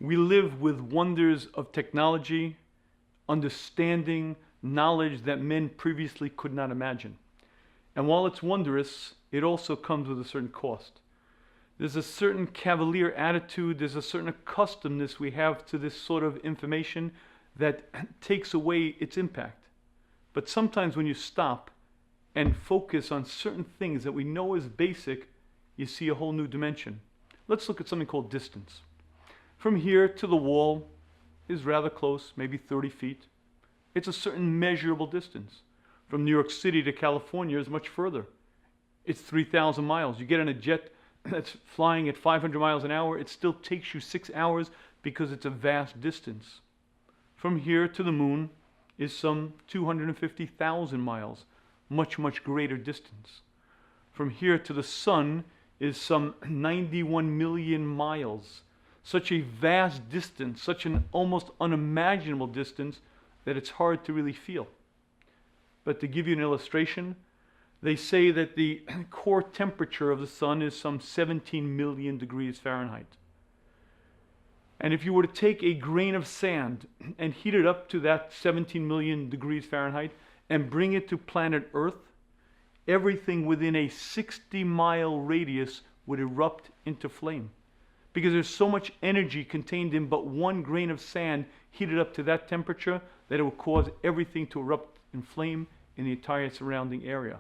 We live with wonders of technology, understanding, knowledge that men previously could not imagine. And while it's wondrous, it also comes with a certain cost. There's a certain cavalier attitude, there's a certain accustomedness we have to this sort of information that takes away its impact. But sometimes when you stop and focus on certain things that we know is basic, you see a whole new dimension. Let's look at something called distance. From here to the wall is rather close, maybe 30 feet. It's a certain measurable distance. From New York City to California is much further. It's 3,000 miles. You get on a jet that's flying at 500 miles an hour, it still takes you 6 hours because it's a vast distance. From here to the moon is some 250,000 miles, much, much greater distance. From here to the sun is some 91 million miles. Such a vast distance, such an almost unimaginable distance that it's hard to really feel. But to give you an illustration, they say that the core temperature of the sun is some 17 million degrees Fahrenheit. And if you were to take a grain of sand and heat it up to that 17 million degrees Fahrenheit and bring it to planet Earth, everything within a 60-mile radius would erupt into flame. Because there's so much energy contained in but one grain of sand heated up to that temperature that it will cause everything to erupt in flame in the entire surrounding area.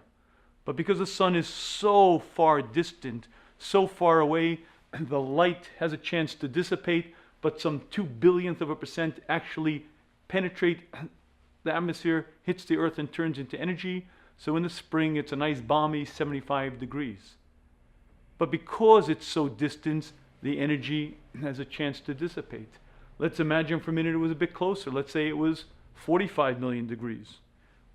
But because the sun is so far distant, so far away, the light has a chance to dissipate, but some 2/1000% actually penetrate the atmosphere, hits the earth and turns into energy. So in the spring it's a nice balmy 75 degrees. But because it's so distant, the energy has a chance to dissipate. Let's imagine for a minute it was a bit closer. Let's say it was 45 million degrees.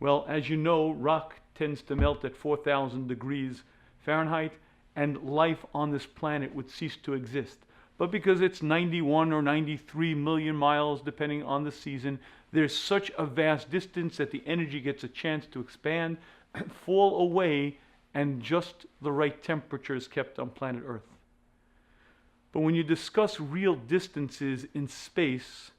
Well, as you know, rock tends to melt at 4,000 degrees Fahrenheit, and life on this planet would cease to exist. But because it's 91 or 93 million miles, depending on the season, there's such a vast distance that the energy gets a chance to expand, fall away, and just the right temperature is kept on planet Earth. But when you discuss real distances in space,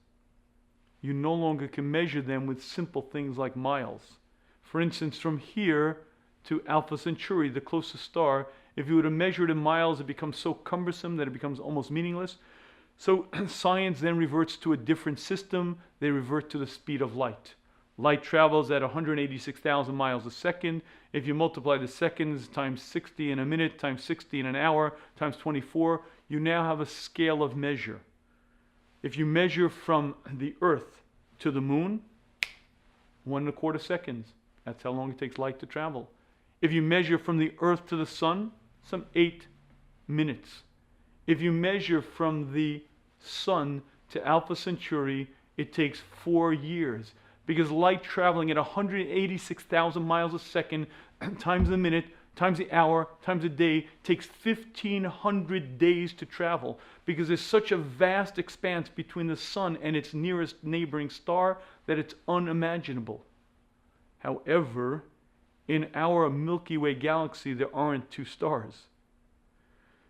you no longer can measure them with simple things like miles. For instance, from here to Alpha Centauri, the closest star, if you were to measure it in miles, it becomes so cumbersome that it becomes almost meaningless. So science then reverts to a different system. They revert to the speed of light. Light travels at 186,000 miles a second. If you multiply the seconds times 60 in a minute, times 60 in an hour, times 24, you now have a scale of measure. If you measure from the Earth to the moon, 1¼ seconds. That's how long it takes light to travel. If you measure from the Earth to the sun, some 8 minutes. If you measure from the sun to Alpha Centauri, it takes 4 years. Because light traveling at 186,000 miles a second times the minute, times the hour, times the day, takes 1,500 days to travel. Because there's such a vast expanse between the sun and its nearest neighboring star that it's unimaginable. However, in our Milky Way galaxy, there aren't 2 stars.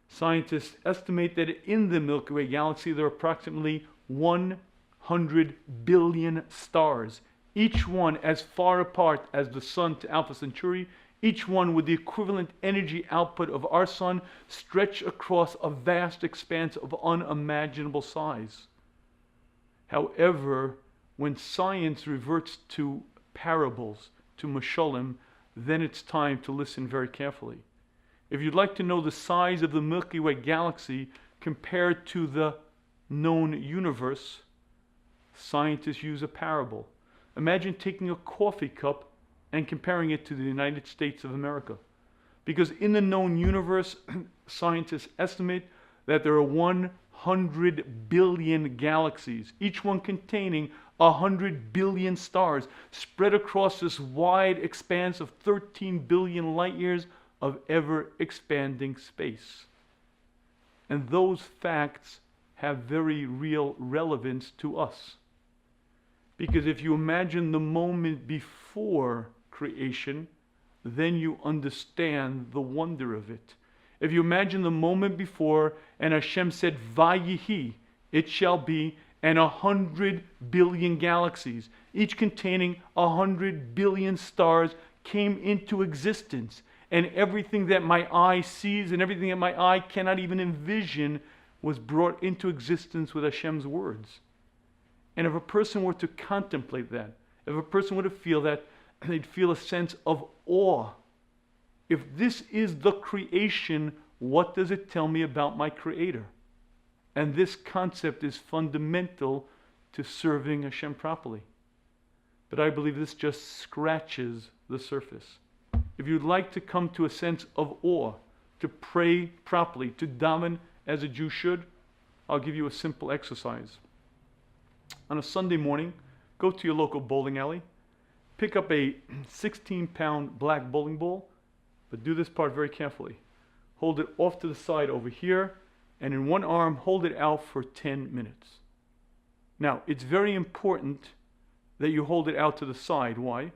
Scientists estimate that in the Milky Way galaxy, there are approximately 100 billion stars, each one as far apart as the sun to Alpha Centauri, each one with the equivalent energy output of our sun stretched across a vast expanse of unimaginable size. However, when science reverts to parables, to mashalim, then it's time to listen very carefully. If you'd like to know the size of the Milky Way galaxy compared to the known universe, scientists use a parable. Imagine taking a coffee cup and comparing it to the United States of America. Because in the known universe, scientists estimate that there are 100 billion galaxies, each one containing 100 billion stars spread across this wide expanse of 13 billion light years of ever-expanding space. And those facts have very real relevance to us. Because if you imagine the moment before creation, then you understand the wonder of it. If you imagine the moment before and Hashem said, Vayihi, it shall be, and 100 billion galaxies, each containing 100 billion stars, came into existence. And everything that my eye sees and everything that my eye cannot even envision was brought into existence with Hashem's words. And if a person were to contemplate that, if a person were to feel that, they'd feel a sense of awe. If this is the creation, what does it tell me about my Creator? And this concept is fundamental to serving Hashem properly. But I believe this just scratches the surface. If you'd like to come to a sense of awe, to pray properly, to daven as a Jew should, I'll give you a simple exercise. On a Sunday morning, go to your local bowling alley, pick up a 16-pound black bowling ball, but do this part very carefully. Hold it off to the side over here, and in one arm, hold it out for 10 minutes. Now, it's very important that you hold it out to the side. Why?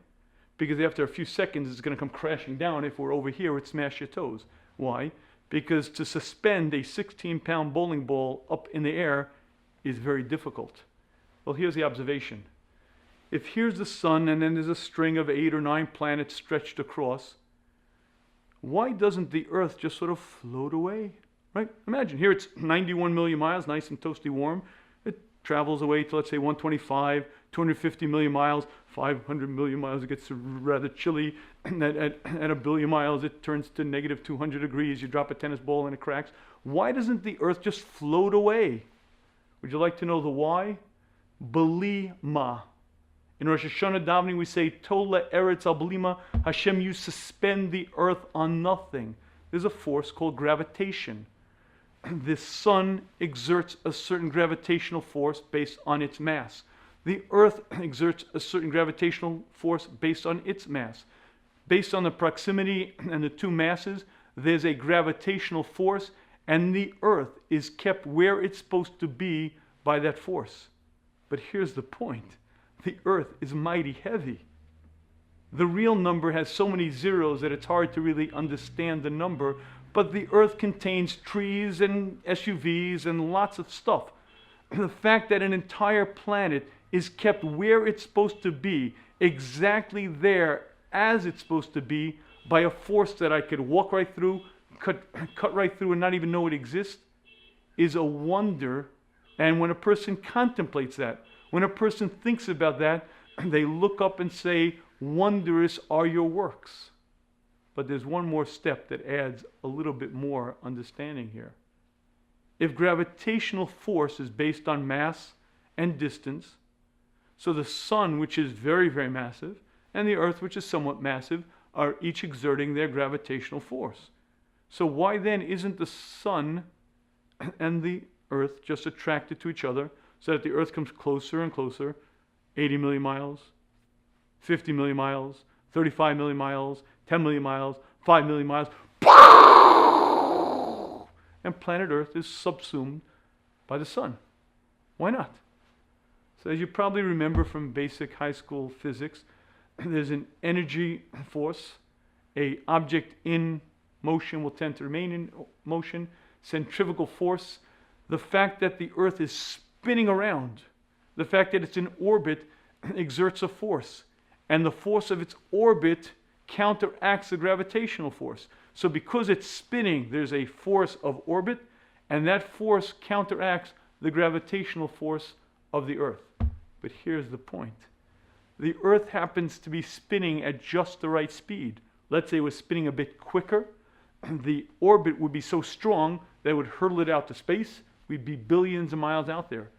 Because after a few seconds, it's going to come crashing down. If we're over here, it would smash your toes. Why? Because to suspend a 16-pound bowling ball up in the air is very difficult. Well, here's the observation. If here's the sun and then there's a string of 8 or 9 planets stretched across, why doesn't the earth just sort of float away? Right? Imagine, here it's 91 million miles, nice and toasty warm. It travels away to, let's say, 125, 250 million miles, 500 million miles, it gets rather chilly. And at 1 billion miles, it turns to negative 200 degrees. You drop a tennis ball and it cracks. Why doesn't the earth just float away? Would you like to know the why? Beli ma. In Rosh Hashanah davening, we say, Tola eretz al blima. Hashem, you suspend the earth on nothing. There's a force called gravitation. The sun exerts a certain gravitational force based on its mass. The earth exerts a certain gravitational force based on its mass. Based on the proximity and the two masses, there's a gravitational force, and the earth is kept where it's supposed to be by that force. But here's the point. The earth is mighty heavy. The real number has so many zeros that it's hard to really understand the number, but the earth contains trees and SUVs and lots of stuff. The fact that an entire planet is kept where it's supposed to be, exactly there as it's supposed to be, by a force that I could walk right through, cut right through and not even know it exists, is a wonder. And when a person contemplates that, when a person thinks about that, they look up and say, wondrous are your works. But there's one more step that adds a little bit more understanding here. If gravitational force is based on mass and distance, so the sun, which is very, very massive, and the earth, which is somewhat massive, are each exerting their gravitational force. So why then isn't the sun and the earth just attracted to each other so that the earth comes closer and closer, 80 million miles, 50 million miles, 35 million miles, 10 million miles, 5 million miles, and planet Earth is subsumed by the sun? Why not? So as you probably remember from basic high school physics, there's an energy force. An object in motion will tend to remain in motion. Centrifugal force. The fact that the Earth is spinning around, the fact that it's in orbit, exerts a force. And the force of its orbit counteracts the gravitational force. So because it's spinning, there's a force of orbit, and that force counteracts the gravitational force of the Earth. But here's the point. The Earth happens to be spinning at just the right speed. Let's say it was spinning a bit quicker. The orbit would be so strong that it would hurtle it out to space. We'd be billions of miles out there.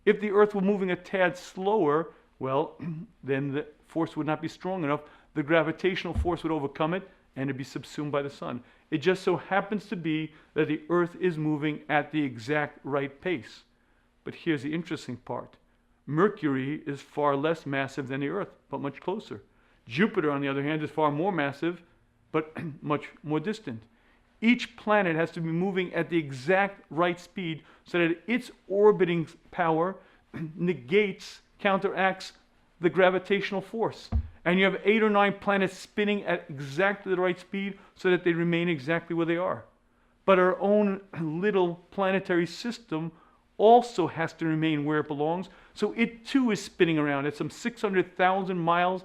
If the Earth were moving a tad slower, well, then the force would not be strong enough. The gravitational force would overcome it, and it'd be subsumed by the sun. It just so happens to be that the Earth is moving at the exact right pace. But here's the interesting part. Mercury is far less massive than the Earth, but much closer. Jupiter, on the other hand, is far more massive, but much more distant. Each planet has to be moving at the exact right speed so that its orbiting power negates, counteracts the gravitational force. And you have 8 or 9 planets spinning at exactly the right speed so that they remain exactly where they are. But our own little planetary system also has to remain where it belongs. So it too is spinning around at some 600,000 miles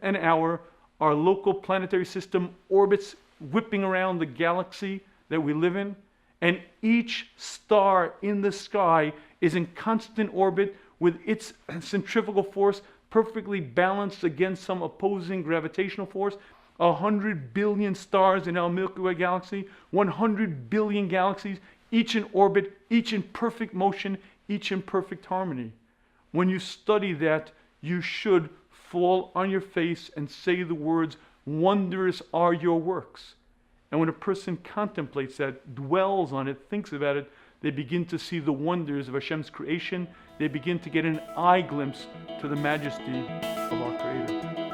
an hour. Our local planetary system orbits whipping around the galaxy that we live in. And each star in the sky is in constant orbit with its centrifugal force perfectly balanced against some opposing gravitational force. 100 billion stars in our Milky Way galaxy, 100 billion galaxies, each in orbit, each in perfect motion, each in perfect harmony. When you study that, you should fall on your face and say the words, "Wondrous are your works." And when a person contemplates that, dwells on it, thinks about it, they begin to see the wonders of Hashem's creation. They begin to get an eye glimpse to the majesty of our Creator.